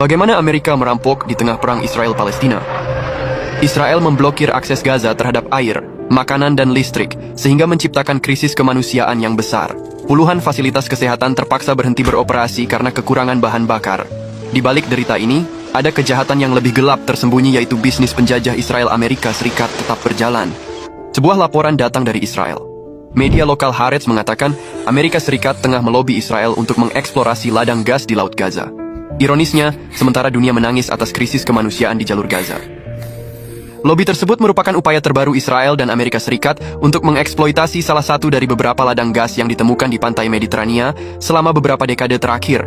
Bagaimana Amerika merampok di tengah perang Israel-Palestina? Israel memblokir akses Gaza terhadap air, makanan dan listrik, sehingga menciptakan krisis kemanusiaan yang besar. Puluhan fasilitas kesehatan terpaksa berhenti beroperasi karena kekurangan bahan bakar. Di balik derita ini, ada kejahatan yang lebih gelap tersembunyi, yaitu bisnis penjajah Israel Amerika Serikat tetap berjalan. Sebuah laporan datang dari Israel. Media lokal Haaretz mengatakan, Amerika Serikat tengah melobi Israel untuk mengeksplorasi ladang gas di Laut Gaza. Ironisnya, sementara dunia menangis atas krisis kemanusiaan di jalur Gaza. Lobi tersebut merupakan upaya terbaru Israel dan Amerika Serikat untuk mengeksploitasi salah satu dari beberapa ladang gas yang ditemukan di pantai Mediterania selama beberapa dekade terakhir,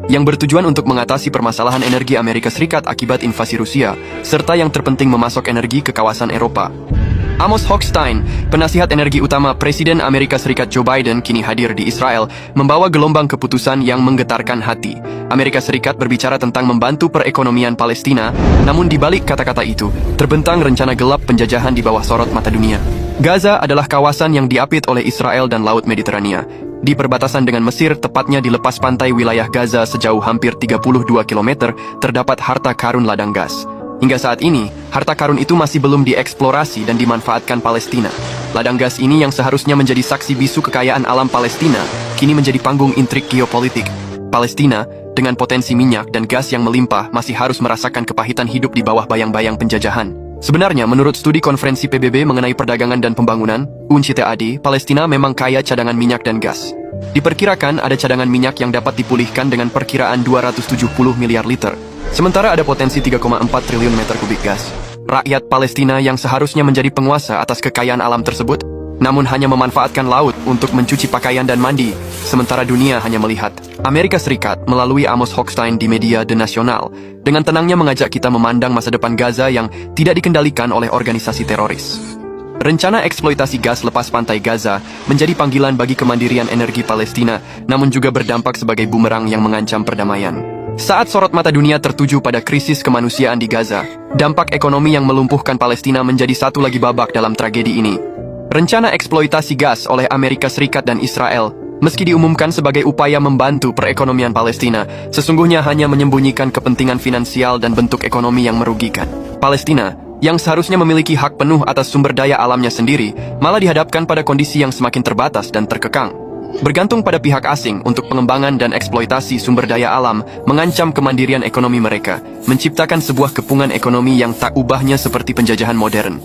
yang bertujuan untuk mengatasi permasalahan energi Amerika Serikat akibat invasi Rusia, serta yang terpenting memasok energi ke kawasan Eropa. Amos Hochstein, penasihat energi utama Presiden Amerika Serikat Joe Biden, kini hadir di Israel, membawa gelombang keputusan yang menggetarkan hati. Amerika Serikat berbicara tentang membantu perekonomian Palestina, namun di balik kata-kata itu, terbentang rencana gelap penjajahan di bawah sorot mata dunia. Gaza adalah kawasan yang diapit oleh Israel dan Laut Mediterania. Di perbatasan dengan Mesir, tepatnya di lepas pantai wilayah Gaza sejauh hampir 32 km, terdapat harta karun ladang gas. Hingga saat ini, harta karun itu masih belum dieksplorasi dan dimanfaatkan Palestina. Ladang gas ini yang seharusnya menjadi saksi bisu kekayaan alam Palestina, kini menjadi panggung intrik geopolitik. Palestina, dengan potensi minyak dan gas yang melimpah, masih harus merasakan kepahitan hidup di bawah bayang-bayang penjajahan. Sebenarnya, menurut studi konferensi PBB mengenai perdagangan dan pembangunan, UNCTAD, Palestina memang kaya cadangan minyak dan gas. Diperkirakan ada cadangan minyak yang dapat dipulihkan dengan perkiraan 270 miliar liter. Sementara ada potensi 3,4 triliun meter kubik gas. Rakyat Palestina yang seharusnya menjadi penguasa atas kekayaan alam tersebut, namun hanya memanfaatkan laut untuk mencuci pakaian dan mandi, sementara dunia hanya melihat. Amerika Serikat melalui Amos Hochstein di media The National, dengan tenangnya mengajak kita memandang masa depan Gaza yang tidak dikendalikan oleh organisasi teroris. Rencana eksploitasi gas lepas pantai Gaza menjadi panggilan bagi kemandirian energi Palestina, namun juga berdampak sebagai bumerang yang mengancam perdamaian. Saat sorot mata dunia tertuju pada krisis kemanusiaan di Gaza, dampak ekonomi yang melumpuhkan Palestina menjadi satu lagi babak dalam tragedi ini. Rencana eksploitasi gas oleh Amerika Serikat dan Israel, meski diumumkan sebagai upaya membantu perekonomian Palestina, sesungguhnya hanya menyembunyikan kepentingan finansial dan bentuk ekonomi yang merugikan. Palestina, yang seharusnya memiliki hak penuh atas sumber daya alamnya sendiri, malah dihadapkan pada kondisi yang semakin terbatas dan terkekang. Bergantung pada pihak asing untuk pengembangan dan eksploitasi sumber daya alam mengancam kemandirian ekonomi mereka, menciptakan sebuah kepungan ekonomi yang tak ubahnya seperti penjajahan modern.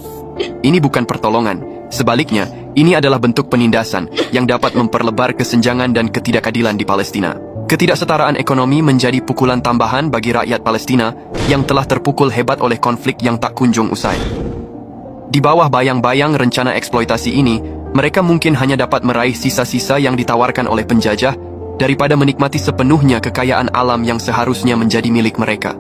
Ini bukan pertolongan, sebaliknya, ini adalah bentuk penindasan yang dapat memperlebar kesenjangan dan ketidakadilan di Palestina. Ketidaksetaraan ekonomi menjadi pukulan tambahan bagi rakyat Palestina yang telah terpukul hebat oleh konflik yang tak kunjung usai. Di bawah bayang-bayang rencana eksploitasi ini, mereka mungkin hanya dapat meraih sisa-sisa yang ditawarkan oleh penjajah daripada menikmati sepenuhnya kekayaan alam yang seharusnya menjadi milik mereka.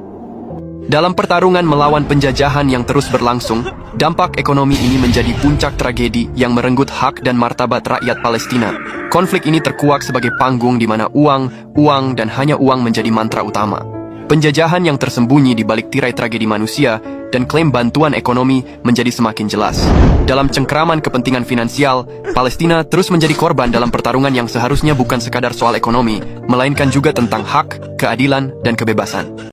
Dalam pertarungan melawan penjajahan yang terus berlangsung, dampak ekonomi ini menjadi puncak tragedi yang merenggut hak dan martabat rakyat Palestina. Konflik ini terkuak sebagai panggung di mana uang, dan hanya uang menjadi mantra utama. Penjajahan yang tersembunyi di balik tirai tragedi manusia dan klaim bantuan ekonomi menjadi semakin jelas. Dalam cengkraman kepentingan finansial, Palestina terus menjadi korban dalam pertarungan yang seharusnya bukan sekadar soal ekonomi, melainkan juga tentang hak, keadilan, dan kebebasan.